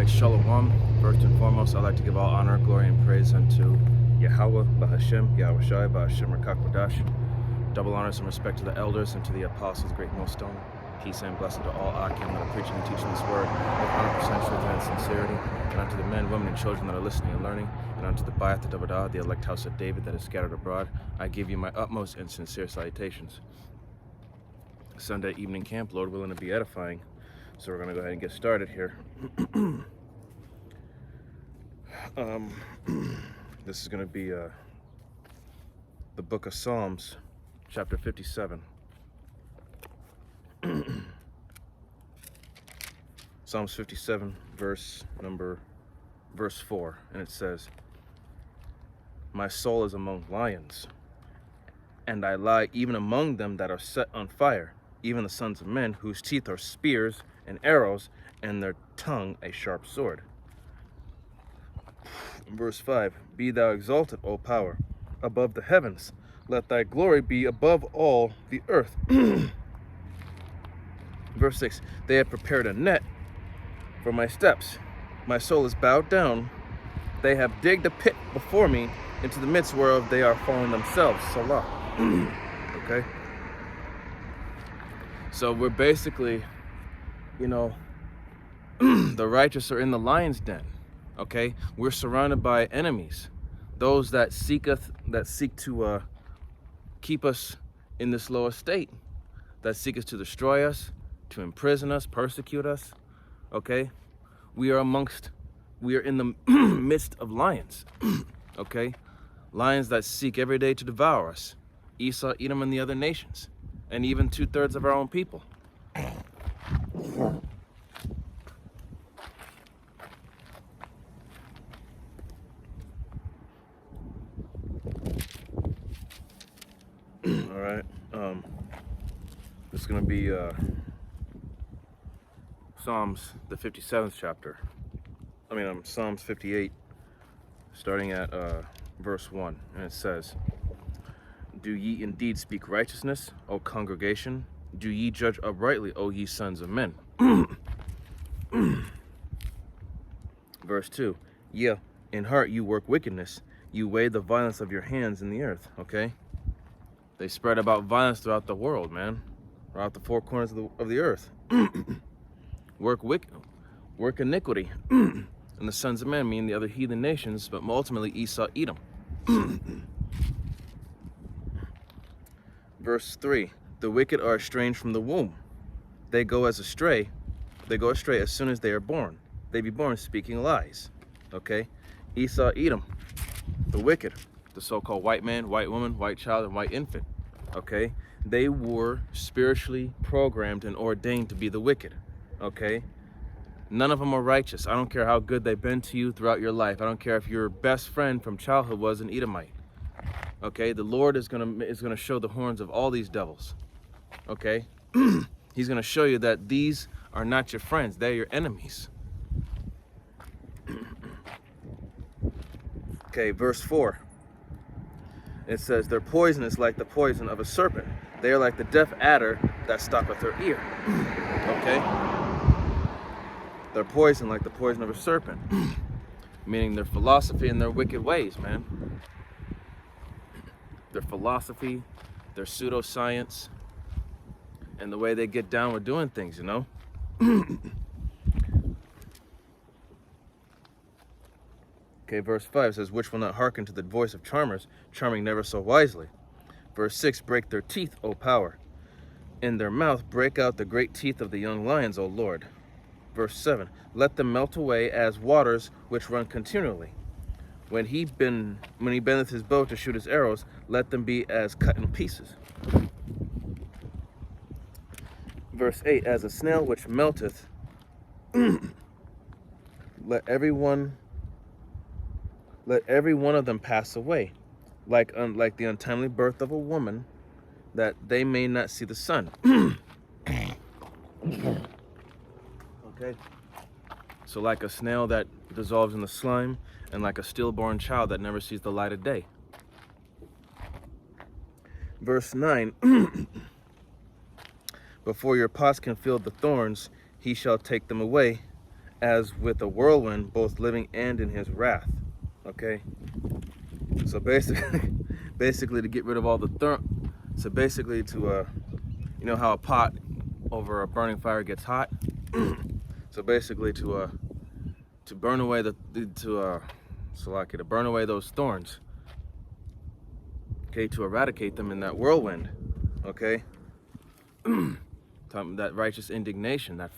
Alright, Shalom. First and foremost, I'd like to give all honor, glory, and praise unto Yahweh, Bahashem, Yahweh Shai, Bahashem, Rakakwadash. Double honors and respect to the elders and to the apostles, great millstone. Peace and blessing to all Akim that are preaching and teaching this word with 100% truth and sincerity. And unto the men, women, and children that are listening and learning. And unto the Bayat, the Dabadah, the elect house of David that is scattered abroad, I give you my utmost and sincere salutations. Sunday evening camp, Lord willing, to be edifying. So we're going to go ahead and get started here. This is going to be the book of Psalms, chapter 57. Psalms 57, verse 4, and it says, "My soul is among lions, and I lie even among them that are set on fire, even the sons of men, whose teeth are spears and arrows, and their tongue a sharp sword." Verse 5, "Be thou exalted, O power, above the heavens. Let thy glory be above all the earth." Verse 6, "They have prepared a net for my steps. My soul is bowed down. They have digged a pit before me, into the midst whereof they are fallen themselves." Salah. Okay? So we're basically, the righteous are in the lion's den. Okay? We're surrounded by enemies. Those that seek to keep us in this low estate. That seek us to destroy us, to imprison us, persecute us. Okay? We are in the midst of lions. Okay? Lions that seek every day to devour us. Esau, Edom, and the other nations. And even 2/3 of our own people. All right. This is going to be Psalms, the 57th chapter. Psalms 58, starting at verse 1. And it says, "Do ye indeed speak righteousness, O congregation? Do ye judge uprightly, O ye sons of men?" Verse 2, "Yeah, in heart you work wickedness. You weigh the violence of your hands in the earth." Okay? They spread about violence throughout the world, man. Throughout the four corners of the earth. Work iniquity. And the sons of men mean the other heathen nations, but ultimately Esau, Edom. Verse 3, "The wicked are estranged from the womb. They go astray as soon as they are born. They be born speaking lies." Okay? Esau, Edom, the wicked, the so-called white man, white woman, white child, and white infant. Okay? They were spiritually programmed and ordained to be the wicked. Okay? None of them are righteous. I don't care how good they've been to you throughout your life. I don't care if your best friend from childhood was an Edomite. Okay? The Lord is gonna show the horns of all these devils. Okay? He's gonna show you that these are not your friends. They're your enemies. Okay, verse 4. It says, "Their poison is like the poison of a serpent. They are like the deaf adder that stoppeth her ear." Okay? Their poison like the poison of a serpent. Meaning their philosophy and their wicked ways, man. Their philosophy, their pseudoscience, and the way they get down with doing things, Okay, verse 5 says, "Which will not hearken to the voice of charmers, charming never so wisely." Verse 6, "Break their teeth, O power. In their mouth break out the great teeth of the young lions, O Lord." Verse 7, "Let them melt away as waters which run continually. When he bendeth his bow to shoot his arrows, let them be as cut in pieces." Verse 8, "As a snail which melteth, let every one of them pass away, like the untimely birth of a woman, that they may not see the sun." Okay? So like a snail that dissolves in the slime, and like a stillborn child that never sees the light of day. Verse 9, "Before your pots can fill the thorns, he shall take them away, as with a whirlwind, both living and in his wrath. Okay? So basically, basically to get rid of all the so basically to you know how a pot over a burning fire gets hot. So basically to burn away to burn away those thorns. Okay, to eradicate them in that whirlwind. Okay, that righteous indignation, that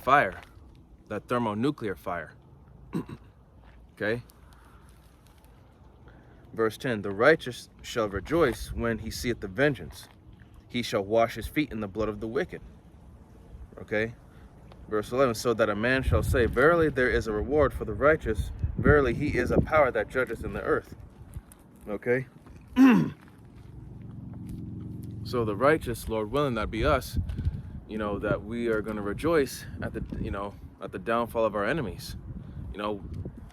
fire, that thermonuclear fire. Okay. Verse 10, the righteous shall rejoice when he seeth the vengeance. He shall wash his feet in the blood of the wicked. Okay. Verse 11, so that a man shall say, verily there is a reward for the righteous. Verily he is a power that judgeth in the earth. Okay. So the righteous, Lord willing, that be us, you know, that we are going to rejoice at the, you know, at the downfall of our enemies. You know,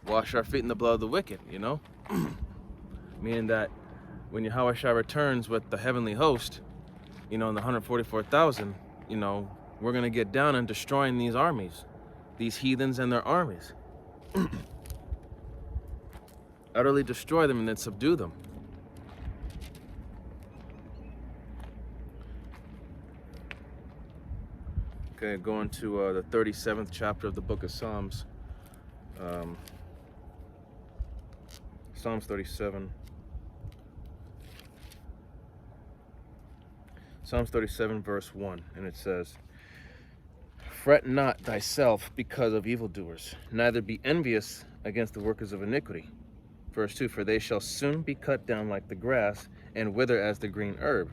wash our feet in the blood of the wicked, you know. Meaning that when Yahweh Shai returns with the heavenly host, you know, in the 144,000, you know, we're going to get down and destroying these armies, these heathens and their armies. Utterly destroy them and then subdue them. Okay, going to the 37th chapter of the book of Psalms. Psalms 37. Psalms 37 verse 1, and it says, fret not thyself because of evildoers, neither be envious against the workers of iniquity. Verse 2, for they shall soon be cut down like the grass, and wither as the green herb.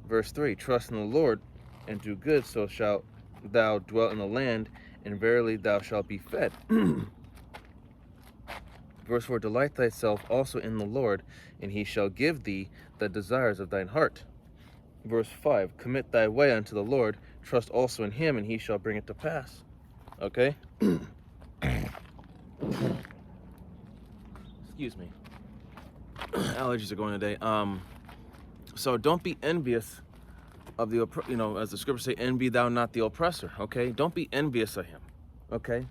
Verse 3, trust in the Lord, and do good, so shalt thou dwell in the land, and verily thou shalt be fed. Verse 4, delight thyself also in the Lord, and he shall give thee the desires of thine heart. Verse 5, commit thy way unto the Lord, trust also in him, and he shall bring it to pass. Okay? Excuse me. Allergies are going today. So don't be envious of the, you know, as the scriptures say, envy thou not the oppressor. Okay? Don't be envious of him. Okay?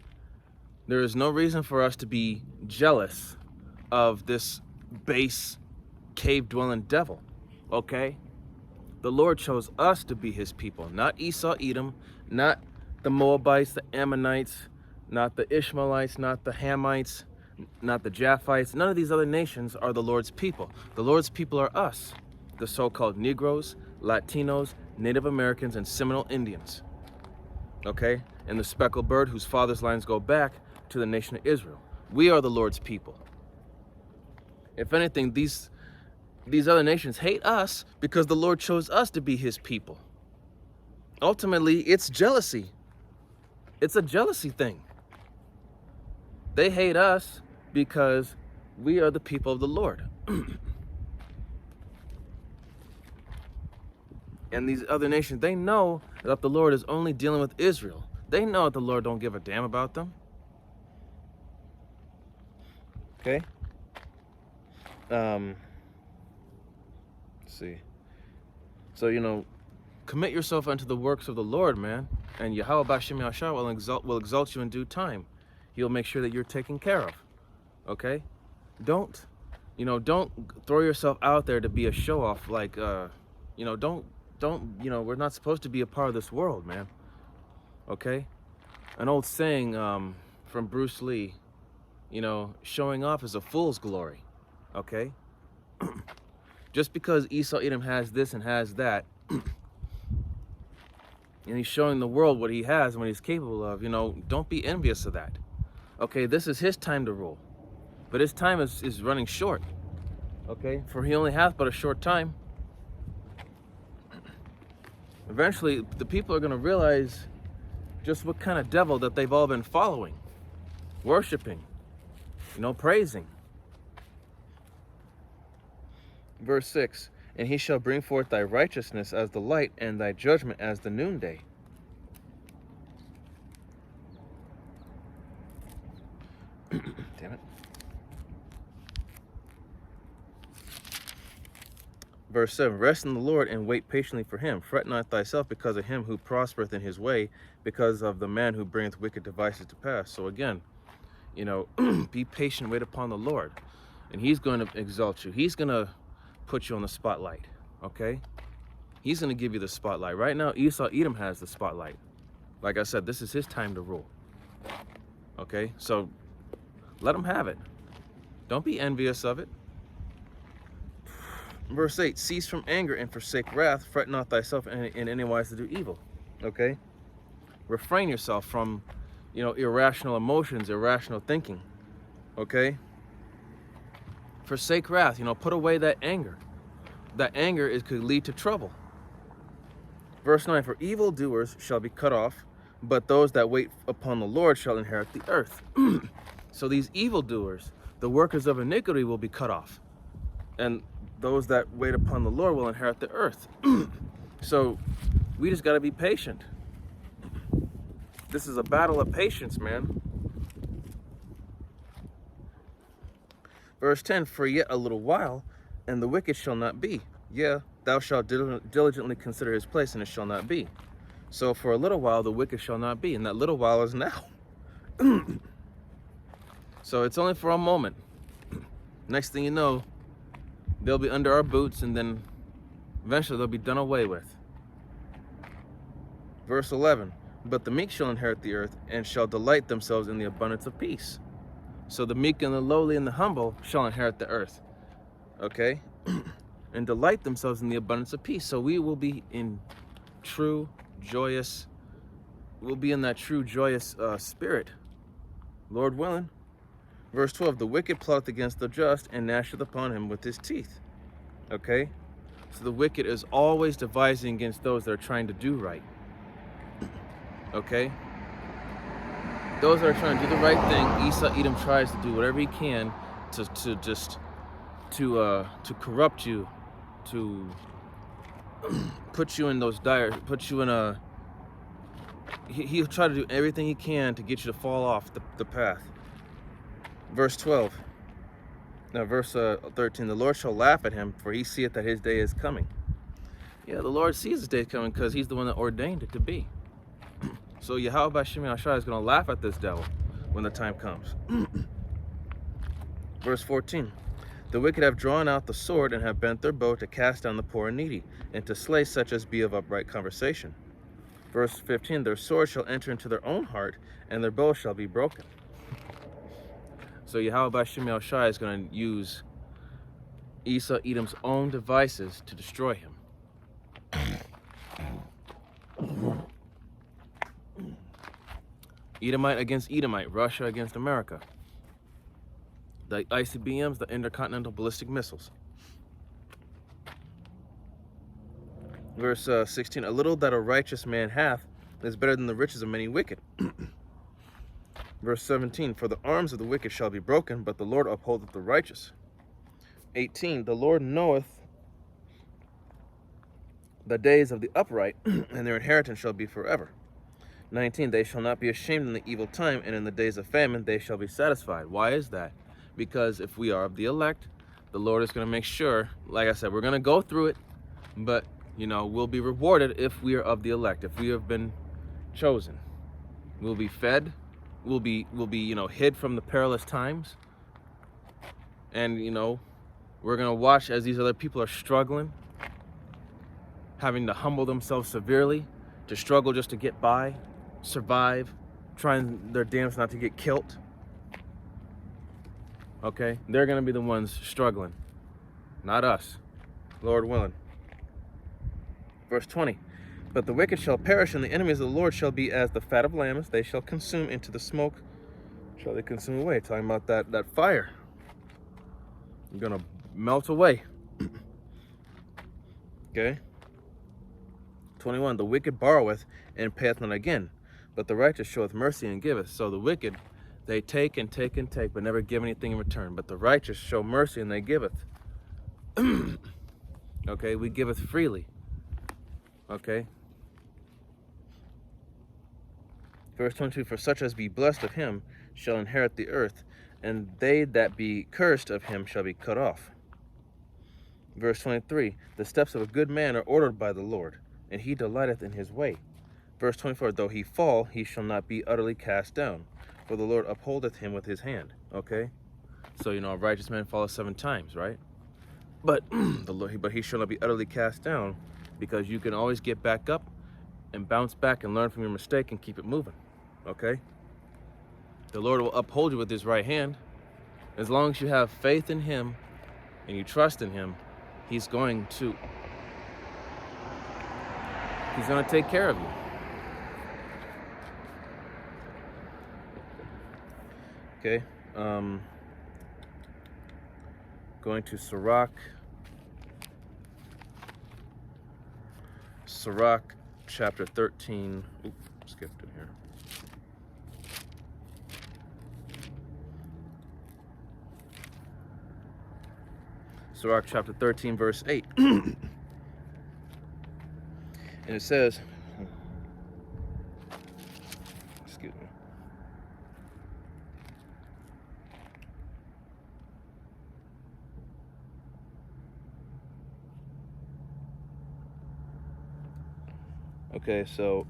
There is no reason for us to be jealous of this base cave-dwelling devil. Okay? The Lord chose us to be his people, not Esau, Edom, not the Moabites, the Ammonites, not the Ishmaelites, not the Hamites, not the Japhites. None of these other nations are the Lord's people. The Lord's people are us, the so-called Negroes, Latinos, Native Americans, and Seminole Indians. Okay? And the speckled bird whose father's lines go back to the nation of Israel. We are the Lord's people. If anything, these other nations hate us because the Lord chose us to be his people. Ultimately, it's jealousy. It's a jealousy thing. They hate us because we are the people of the Lord. And these other nations, they know that the Lord is only dealing with Israel. They know that the Lord don't give a damn about them. Okay? Let's see. So, you know, commit yourself unto the works of the Lord, man. And Yahweh B'Shem Yahshua will exalt you in due time. He'll make sure that you're taken care of. Okay? Don't throw yourself out there to be a show-off. Like, don't, we're not supposed to be a part of this world, man. Okay? An old saying from Bruce Lee, showing off is a fool's glory. Okay? Just because Esau Edom has this and has that, and he's showing the world what he has and what he's capable of, don't be envious of that. Okay, this is his time to rule. But his time is running short. Okay? For he only hath but a short time. Eventually, the people are going to realize just what kind of devil that they've all been following, worshiping, praising. Verse 6, and he shall bring forth thy righteousness as the light, and thy judgment as the noonday. Damn it. Verse 7, rest in the Lord and wait patiently for him. Fret not thyself because of him who prospereth in his way, because of the man who bringeth wicked devices to pass. So again, you know, be patient, wait upon the Lord, and he's going to exalt you. He's going to put you on the spotlight, okay? He's going to give you the spotlight. Right now, Esau Edom has the spotlight. Like I said, this is his time to rule, okay? So let him have it. Don't be envious of it. Verse 8, cease from anger and forsake wrath. Fret not thyself in any wise to do evil, okay? Refrain yourself from, you know, irrational emotions, irrational thinking, okay? Forsake wrath, you know, put away that anger. That anger could lead to trouble. Verse 9, for evildoers shall be cut off, but those that wait upon the Lord shall inherit the earth. So these evildoers, the workers of iniquity, will be cut off. And those that wait upon the Lord will inherit the earth. So we just got to be patient. This is a battle of patience, man. Verse 10, for yet a little while, and the wicked shall not be. Yeah, thou shalt diligently consider his place, and it shall not be. So for a little while, the wicked shall not be, and that little while is now. So it's only for a moment. Next thing you know, they'll be under our boots, and then eventually they'll be done away with. Verse 11, but the meek shall inherit the earth, and shall delight themselves in the abundance of peace. So the meek and the lowly and the humble shall inherit the earth, okay? And delight themselves in the abundance of peace. So we will be in true, joyous, we'll be in that true, joyous spirit, Lord willing. Verse 12, the wicked plotteth against the just, and gnasheth upon him with his teeth, okay? So the wicked is always devising against those that are trying to do right, okay? Those that are trying to do the right thing, Esau Edom tries to do whatever he can to corrupt you, to put you in those put you in a, he'll try to do everything he can to get you to fall off the path. Verse 12, now verse 13, the Lord shall laugh at him, for he seeth that his day is coming. Yeah, the Lord sees his day coming because he's the one that ordained it to be. So Yahweh Shem Yahshua is going to laugh at this devil when the time comes. Verse 14, the wicked have drawn out the sword and have bent their bow to cast down the poor and needy, and to slay such as be of upright conversation. Verse 15, their sword shall enter into their own heart, and their bow shall be broken. So Yahweh Shem Yahshua is going to use Esau Edom's own devices to destroy him. Edomite against Edomite, Russia against America. The ICBMs, the intercontinental ballistic missiles. Verse 16, a little that a righteous man hath is better than the riches of many wicked. Verse 17, for the arms of the wicked shall be broken, but the Lord upholdeth the righteous. 18, the Lord knoweth the days of the upright, and their inheritance shall be forever. 19, they shall not be ashamed in the evil time, and in the days of famine they shall be satisfied. Why is that? Because if we are of the elect, the Lord is going to make sure, like I said, we're going to go through it, but, you know, we'll be rewarded if we are of the elect, if we have been chosen. We'll be fed, we'll be, you know, hid from the perilous times, and, you know, we're going to watch as these other people are struggling, having to humble themselves severely, to struggle just to get by, survive, trying their damnedest not to get killed. Okay? They're going to be the ones struggling, not us, Lord willing. Verse 20, but the wicked shall perish, and the enemies of the Lord shall be as the fat of lambs. They shall consume into the smoke, shall they consume away. Talking about that fire. You're going to melt away. Okay? 21, the wicked borroweth and payeth not again, but the righteous showeth mercy and giveth. So the wicked, they take and take and take, but never give anything in return. But the righteous show mercy and they giveth. Okay, we giveth freely. Okay. Verse 22, for such as be blessed of him shall inherit the earth, and they that be cursed of him shall be cut off. Verse 23, the steps of a good man are ordered by the Lord, and he delighteth in his way. Verse 24, though he fall, he shall not be utterly cast down, for the Lord upholdeth him with his hand. Okay? So, a righteous man falleth 7 times, right? But but he shall not be utterly cast down, because you can always get back up and bounce back and learn from your mistake and keep it moving. Okay? The Lord will uphold you with his right hand. As long as you have faith in him and you trust in him, he's going to take care of you. Okay, going to Sirach chapter 13. Oops, skipped it here. Sirach chapter 13, verse 8. And it says, excuse me. Okay, so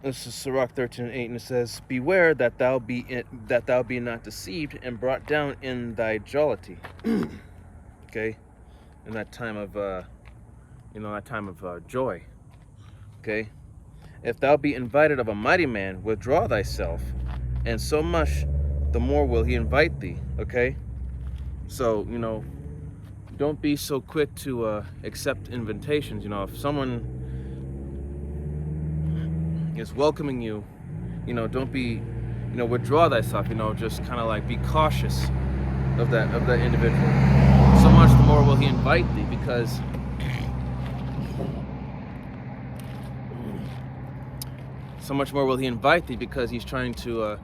this is Sirach 13:8, and it says, beware that thou be not deceived and brought down in thy jollity. Okay, in that time of joy. Okay, if thou be invited of a mighty man, withdraw thyself, and so much the more will he invite thee. Okay, so don't be so quick to accept invitations. If someone is welcoming you, don't be, withdraw thyself. Just kind of like be cautious of that individual. So much the more will he invite thee, because he's trying to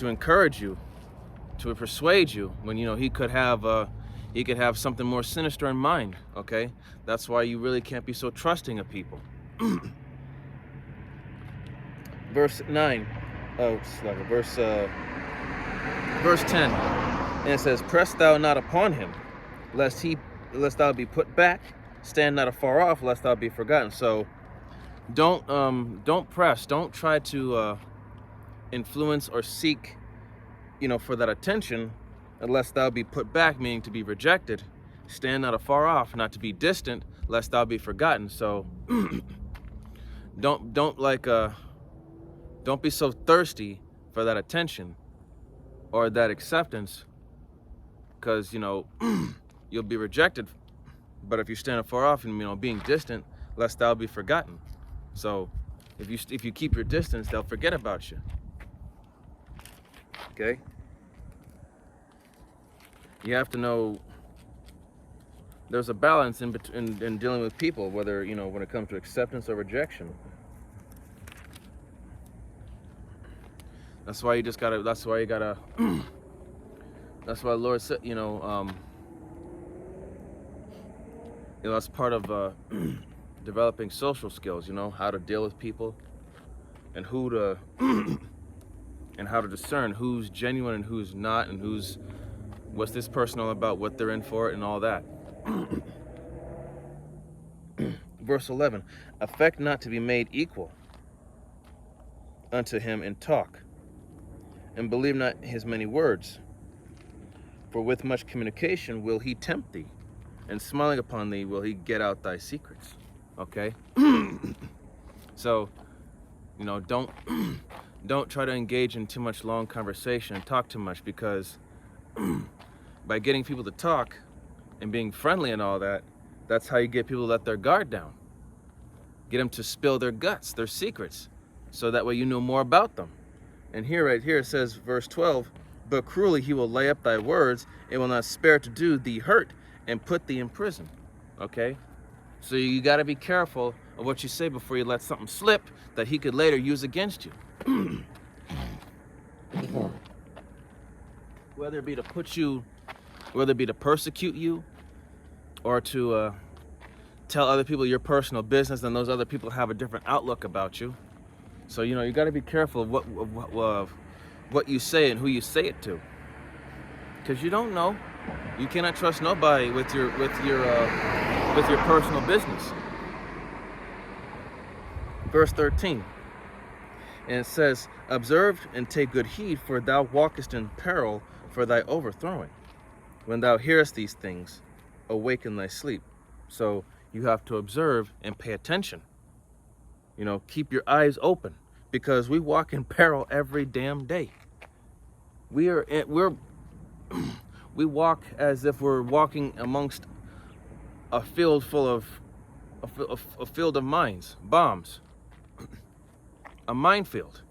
encourage you, to persuade you, when he could have something more sinister in mind. Okay, that's why you really can't be so trusting of people. Verse 9, verse 10, and it says, press thou not upon him, lest thou be put back. Stand not afar off, lest thou be forgotten. So don't press. Don't try to influence or seek, for that attention, unless thou be put back, meaning to be rejected. Stand not afar off, not to be distant, lest thou be forgotten. So don't be so thirsty for that attention or that acceptance, because you'll be rejected. But if you stand afar off and being distant, lest thou be forgotten. So if you keep your distance, they'll forget about you. Okay? You have to know there's a balance in dealing with people, whether when it comes to acceptance or rejection. That's why you gotta. That's why the Lord said, that's part of developing social skills. How to deal with people, and and how to discern who's genuine and who's not, and what's this person all about, what they're in for, and all that. Verse 11, affect not to be made equal unto him in talk, and believe not his many words. For with much communication will he tempt thee, and smiling upon thee will he get out thy secrets. Okay? So, don't try to engage in too much long conversation and talk too much, because by getting people to talk and being friendly and all that, that's how you get people to let their guard down. Get them to spill their guts, their secrets, so that way you know more about them. And right here it says, verse 12, but cruelly he will lay up thy words, and will not spare to do thee hurt, and put thee in prison. Okay? So you got to be careful of what you say before you let something slip that he could later use against you. Whether it be to put you whether it be to persecute you or to tell other people your personal business, and those other people have a different outlook about you. So you got to be careful of what you say and who you say it to, because you don't know. You cannot trust nobody with your personal business. Verse 13, and it says, "Observe and take good heed, for thou walkest in peril for thy overthrowing. When thou hearest these things, awaken thy sleep." So you have to observe and pay attention. Keep your eyes open, because we walk in peril every damn day. We walk as if we're walking amongst a field full of a field of mines, bombs, a minefield.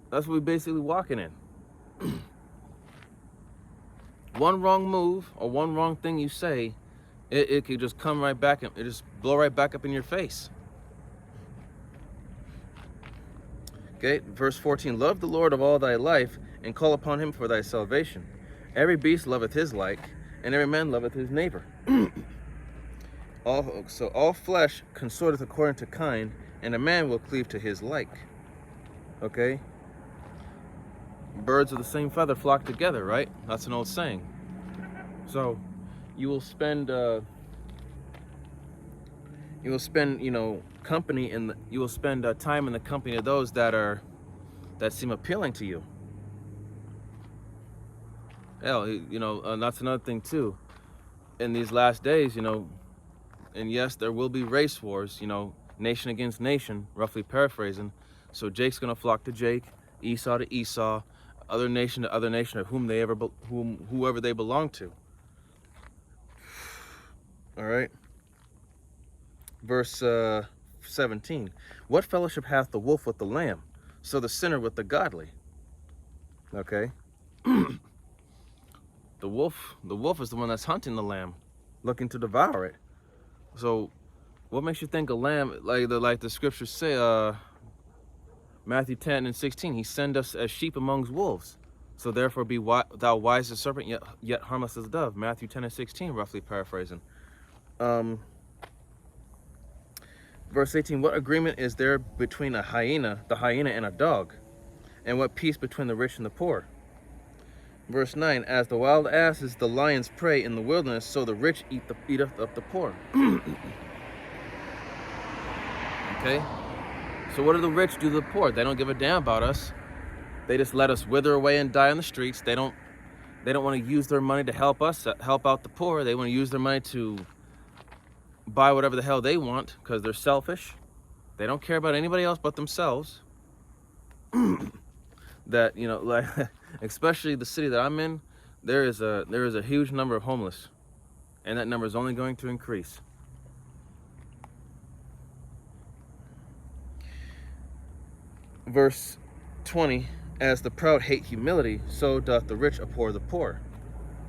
That's what we're basically walking in. One wrong move or one wrong thing you say, it could just come right back and it just blow right back up in your face. Okay, verse 14, "Love the Lord of all thy life, and call upon him for thy salvation. Every beast loveth his like, and every man loveth his neighbor. All flesh consorteth according to kind, and a man will cleave to his like." Okay? Birds of the same feather flock together, right? That's an old saying. So you will spend company you will spend time in the company of those that seem appealing to you. Hell, and that's another thing too. In these last days, and yes, there will be race wars, nation against nation, roughly paraphrasing. So Jake's gonna flock to Jake, Esau to Esau, other nation to other nation, of whoever they belong to. All right. Verse 17, "What fellowship hath the wolf with the lamb? So the sinner with the godly." Okay. The wolf is the one that's hunting the lamb, looking to devour it. So what makes you think a lamb, like the scriptures say, Matthew 10 and 16, "He send us as sheep amongst wolves. So therefore be thou wise as a serpent, yet harmless as a dove." Matthew 10 and 16, roughly paraphrasing. Verse 18, "What agreement is there between the hyena and a dog? And what peace between the rich and the poor?" Verse 9, "As the wild ass is the lion's prey in the wilderness, so the rich eateth up the poor." Okay? So what do the rich do to the poor? They don't give a damn about us. They just let us wither away and die on the streets. They don't want to use their money to help out the poor. They want to use their money to buy whatever the hell they want, because they're selfish. They don't care about anybody else but themselves. That, like, especially the city that I'm in, there is a huge number of homeless, and that number is only going to increase. Verse 20, "As the proud hate humility, so doth the rich abhor the poor."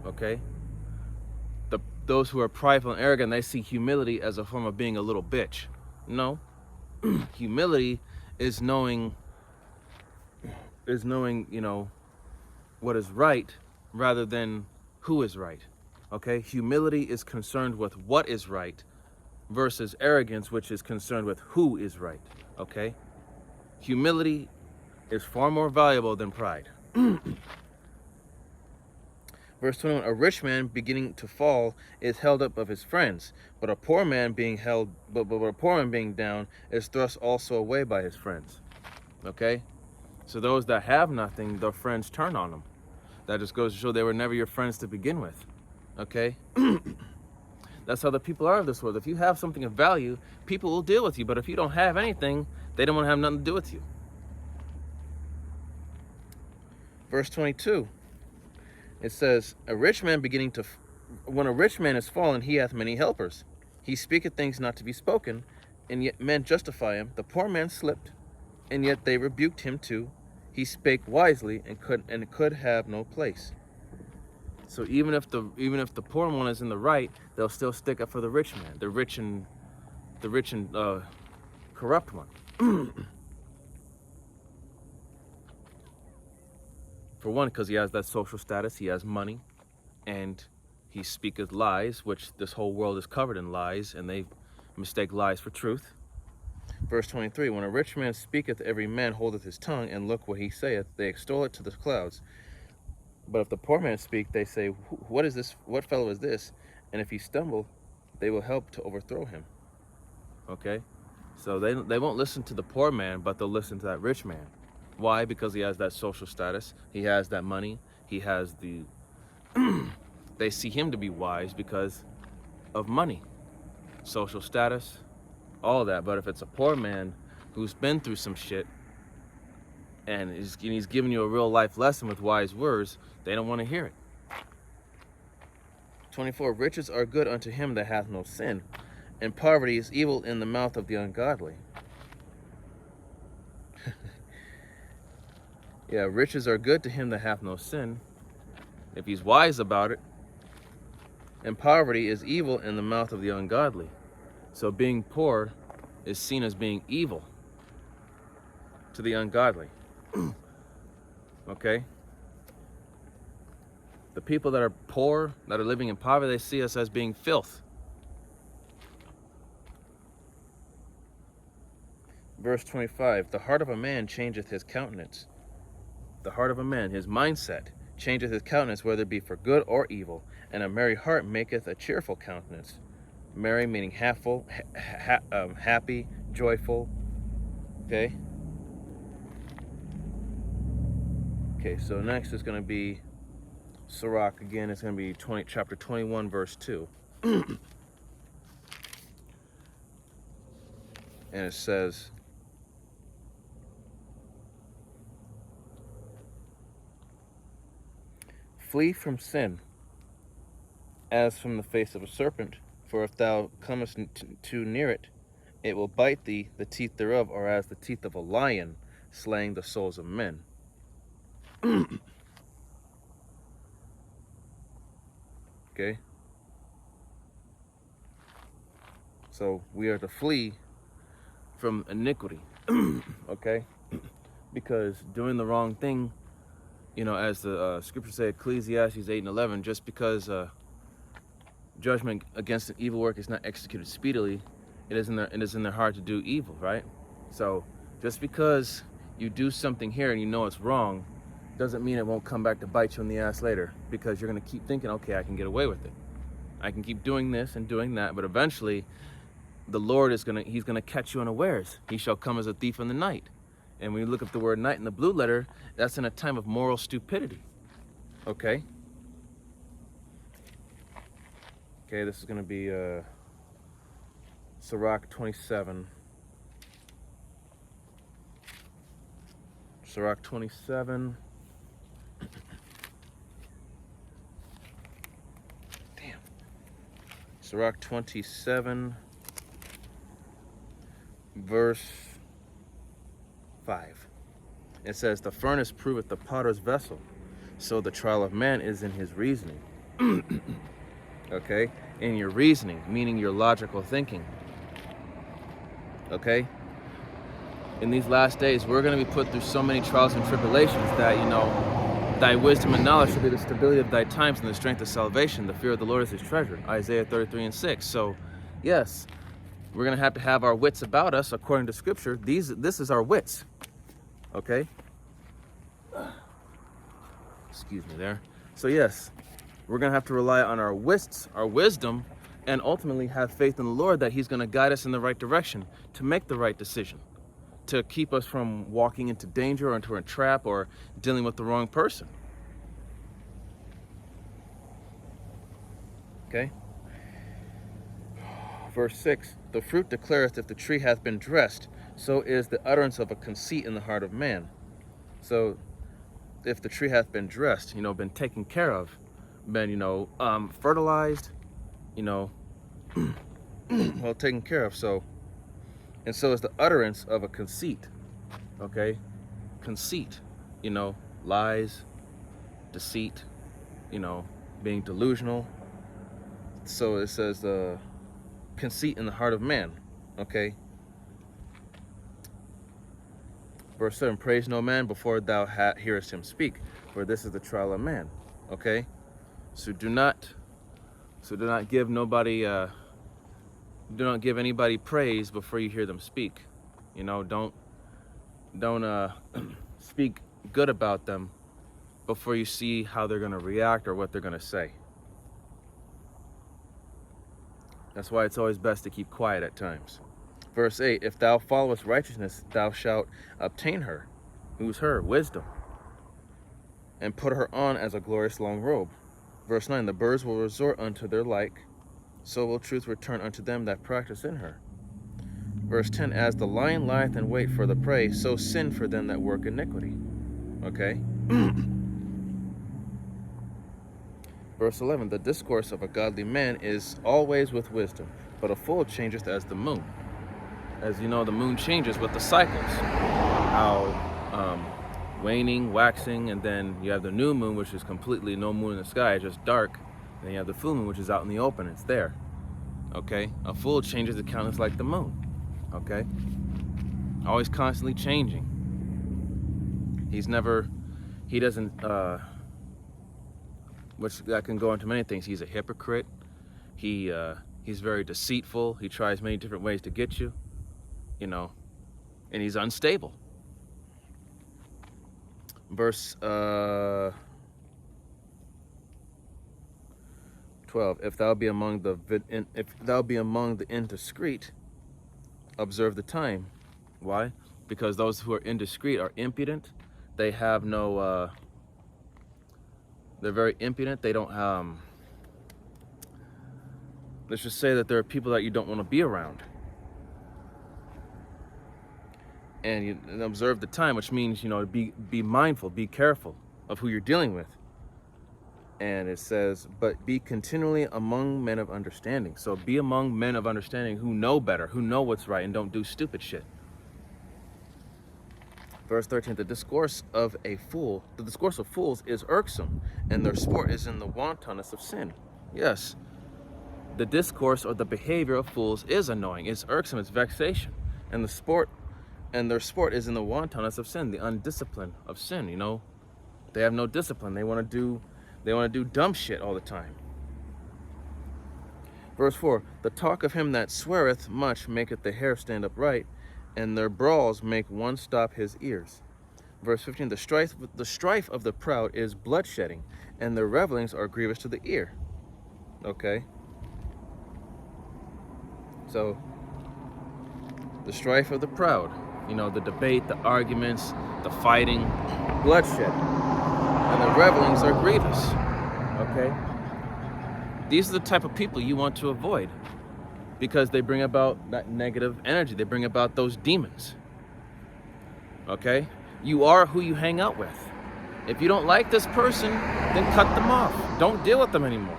Okay? Those who are prideful and arrogant, they see humility as a form of being a little bitch. No. Humility is knowing, what is right rather than who is right. Okay? Humility is concerned with what is right versus arrogance, which is concerned with who is right. Okay? Humility is far more valuable than pride. Verse 21, "A rich man beginning to fall is held up of his friends, but a poor man being down is thrust also away by his friends." Okay? So those that have nothing, their friends turn on them. That just goes to show they were never your friends to begin with. Okay? That's how the people are of this world. If you have something of value, people will deal with you. But if you don't have anything, they don't want to have nothing to do with you. Verse 22. It says, when a rich man is fallen, he hath many helpers. He speaketh things not to be spoken, and yet men justify him. The poor man slipped, and yet they rebuked him too. He spake wisely, and could have no place. So even if the poor one is in the right, they'll still stick up for the rich man, the rich and corrupt one. For one, because he has that social status, he has money, and he speaketh lies, which this whole world is covered in lies, and they mistake lies for truth. Verse 23, when a rich man speaketh, every man holdeth his tongue, and look what he saith, they extol it to the clouds. But if the poor man speak, they say, what is this? What fellow is this? And if he stumble, they will help to overthrow him. Okay? So they won't listen to the poor man, but they'll listen to that rich man. Why? Because he has that social status. He has that money. He has the... they see him to be wise because of money, social status, all that. But if it's a poor man who's been through some shit and he's giving you a real life lesson with wise words, they don't want to hear it. 24, riches are good unto him that hath no sin, and poverty is evil in the mouth of the ungodly. Yeah, riches are good to him that hath no sin, if he's wise about it. And poverty is evil in the mouth of the ungodly. So being poor is seen as being evil to the ungodly. Okay? The people that are poor, that are living in poverty, they see us as being filth. Verse 25, the heart of a man changeth his countenance. The heart of a man, his mindset, changeth his countenance, whether it be for good or evil. And a merry heart maketh a cheerful countenance. Merry meaning happy, joyful. Okay? Okay, so next is going to be Sirach again. It's going to be chapter 21, verse 2. And it says, flee from sin as from the face of a serpent, for if thou comest too near it, it will bite thee. The teeth thereof are as the teeth of a lion, slaying the souls of men. Okay? So we are to flee from iniquity. Okay? Because doing the wrong thing, you know, as the scripture said, Ecclesiastes 8 and 11, just because judgment against an evil work is not executed speedily, it is in their heart to do evil, right? So just because you do something here and you know it's wrong, doesn't mean it won't come back to bite you in the ass later, because you're going to keep thinking, okay, I can get away with it. I can keep doing this and doing that, but eventually the Lord is he's going to catch you unawares. He shall come as a thief in the night. And when you look up the word night in the blue letter, that's in a time of moral stupidity. Okay? Okay, this is going to be Sirach 27. Sirach 27. Damn. Sirach 27, verse 5. It says, the furnace proveth the potter's vessel, so the trial of man is in his reasoning. Okay? In your reasoning, meaning your logical thinking. Okay? In these last days, we're going to be put through so many trials and tribulations that, you know, thy wisdom and knowledge shall be the stability of thy times and the strength of salvation. The fear of the Lord is his treasure. Isaiah 33 and 6. So, yes, we're going to have our wits about us according to Scripture. This is our wits. Okay? Excuse me there. So, yes, we're going to have to rely on our wits, our wisdom, and ultimately have faith in the Lord that he's going to guide us in the right direction to make the right decision, to keep us from walking into danger or into a trap or dealing with the wrong person. Okay? Verse 6, the fruit declareth if the tree hath been dressed, so is the utterance of a conceit in the heart of man. So, if the tree hath been dressed, you know, been taken care of, been, you know, fertilized, you know, well taken care of, so, and so is the utterance of a conceit. Okay? Conceit, you know, lies, deceit, you know, being delusional. So it says conceit in the heart of man. Okay? Verse 7, praise no man before thou hearest him speak, for this is the trial of man. Okay? So do not So do not give anybody praise before you hear them speak. You know, don't speak good about them before you see how they're going to react or what they're going to say. That's why it's always best to keep quiet at times. Verse 8, if thou followest righteousness, thou shalt obtain her. Who's her? Wisdom. And put her on as a glorious long robe. Verse 9, the birds will resort unto their like, so will truth return unto them that practice in her. Verse 10, as the lion lieth in wait for the prey, so sin for them that work iniquity. Okay? Verse 11, the discourse of a godly man is always with wisdom, but a fool changeth as the moon. As you know, the moon changes with the cycles. How waning, waxing, and then you have the new moon, which is completely no moon in the sky, just dark. And then you have the full moon, which is out in the open, it's there. Okay? A fool changes the countenance like the moon. Okay? Always constantly changing. He doesn't, which that can go into many things. He's a hypocrite. He's very deceitful. He tries many different ways to get you, you know, and he's unstable. Verse 12, if thou be among the indiscreet, observe the time. Why? Because those who are indiscreet are impudent. They have no they're very impudent. They don't let's just say that there are people that you don't want to be around. And you observe the time, which means, you know, be mindful, be careful of who you're dealing with. And it says, but be continually among men of understanding. So be among men of understanding who know better, who know what's right, and don't do stupid shit. Verse 13, the discourse of fools is irksome, and their sport is in the wantonness of sin. Yes, the discourse or the behavior of fools is annoying, it's irksome, it's vexation. And their sport is in the wantonness of sin, the undiscipline of sin, you know. They have no discipline. They want to do dumb shit all the time. Verse 4, the talk of him that sweareth much maketh the hair stand upright, and their brawls make one stop his ears. Verse 15, the strife of the proud is bloodshedding, and their revelings are grievous to the ear. Okay? So, the strife of the proud, you know, the debate, the arguments, the fighting, bloodshed, and the revelings are grievous. Okay? These are the type of people you want to avoid, because they bring about that negative energy. They bring about those demons. Okay? You are who you hang out with. If you don't like this person, then cut them off. Don't deal with them anymore.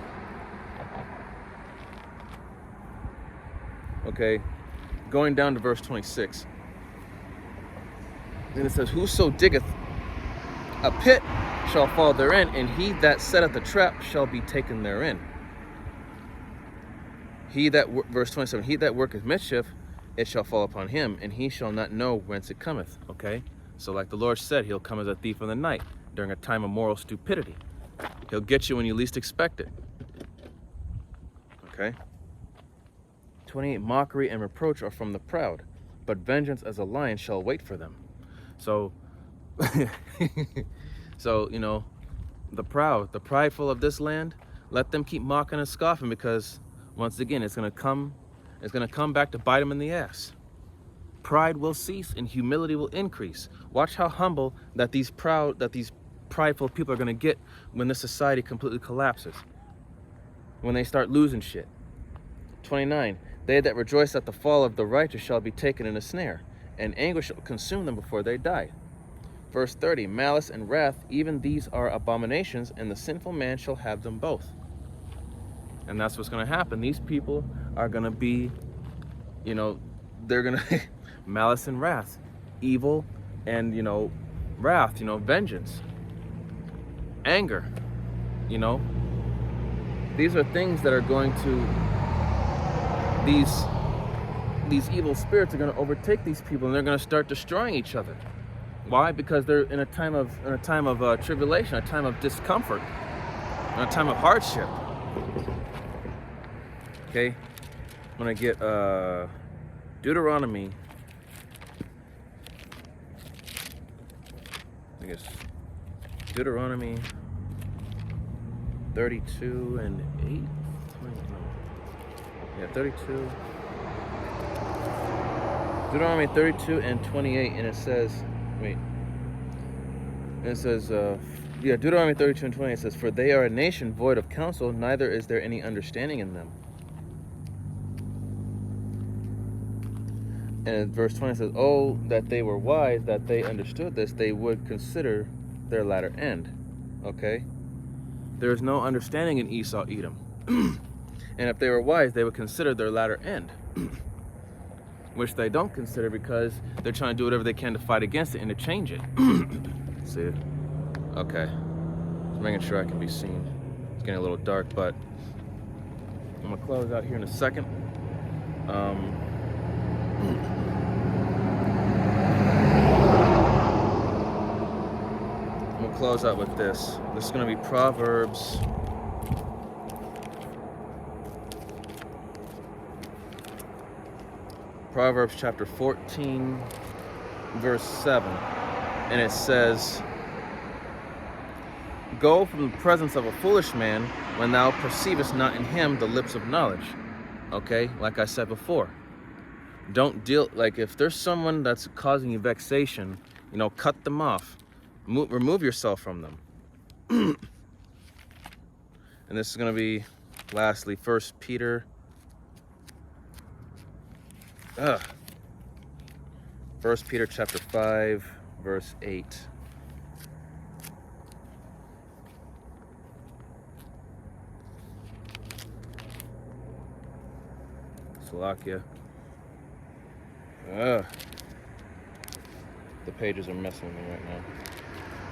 Okay? Going down to verse 26. Then it says, whoso diggeth a pit shall fall therein, and he that setteth a trap shall be taken therein. Verse 27, he that worketh mischief, it shall fall upon him, and he shall not know whence it cometh. Okay? So like the Lord said, he'll come as a thief in the night during a time of moral stupidity. He'll get you when you least expect it. Okay? 28, mockery and reproach are from the proud, but vengeance as a lion shall wait for them. So, so, you know, the prideful of this land, let them keep mocking and scoffing, because once again, it's gonna come back to bite them in the ass. Pride will cease and humility will increase. Watch how humble that these prideful people are gonna get when this society completely collapses. When they start losing shit. 29, they that rejoice at the fall of the righteous shall be taken in a snare, and anguish shall consume them before they die. Verse 30, malice and wrath, even these are abominations, and the sinful man shall have them both. And that's what's going to happen. These people are going to be, you know, they're going to, malice and wrath, evil and, you know, wrath, you know, vengeance, anger, you know. These are things that are going to, these evil spirits are going to overtake these people, and they're going to start destroying each other. Why? Because they're in a time of tribulation, a time of discomfort, and a time of hardship. Okay, I'm gonna get Deuteronomy. I guess Deuteronomy 32 and 8. Yeah, 32. Deuteronomy 32 and 28, and it says, Deuteronomy 32 and 28 says, "For they are a nation void of counsel, neither is there any understanding in them." And verse 20 says, "Oh, that they were wise, that they understood this, they would consider their latter end." Okay? There is no understanding in Esau, Edom. And if they were wise, they would consider their latter end. Which they don't consider because they're trying to do whatever they can to fight against it and to change it. See? Okay. Just making sure I can be seen. It's getting a little dark, but I'm gonna close out here in a second. I'm gonna close out with this. This is gonna be Proverbs. Proverbs chapter 14, verse 7. And it says, "Go from the presence of a foolish man when thou perceivest not in him the lips of knowledge." Okay, like I said before. Don't deal, like if there's someone that's causing you vexation, cut them off. Remove yourself from them. And this is going to be, lastly, 1 Peter. 1 Peter chapter 5, verse 8. Slovakia. The pages are messing with me right now.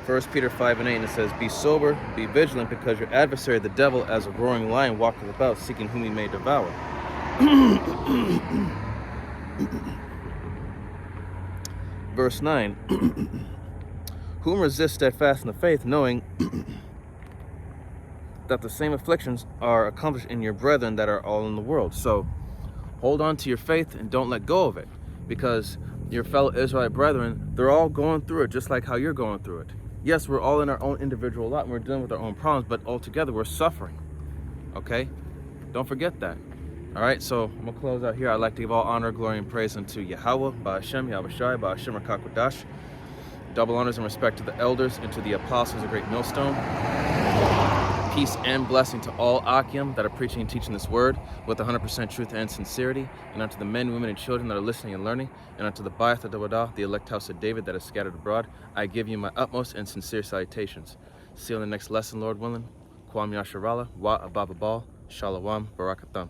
1 Peter 5 and 8, and it says, "Be sober, be vigilant, because your adversary, the devil, as a roaring lion, walketh about, seeking whom he may devour." Verse 9, "Whom resist steadfast in the faith, knowing that the same afflictions are accomplished in your brethren that are all in the world." So hold on to your faith and don't let go of it, because your fellow Israelite brethren, they're all going through it just like how you're going through it. Yes, we're all in our own individual lot and we're dealing with our own problems, but altogether we're suffering. Okay? Don't forget that. All right, so I'm gonna close out here. I'd like to give all honor, glory, and praise unto Yahweh, Ba'ashem, Yahushai, Ba'ashem, Rakakwadash. Double honors and respect to the elders and to the apostles of Great Millstone. Peace and blessing to all Akim that are preaching and teaching this word with 100% truth and sincerity, and unto the men, women, and children that are listening and learning, and unto the Ba'ath Dawadah, the elect house of David that is scattered abroad. I give you my utmost and sincere salutations. See you in the next lesson, Lord willing. Kwam Yasharala, Wa Abababal, Shalawam, Barakatam.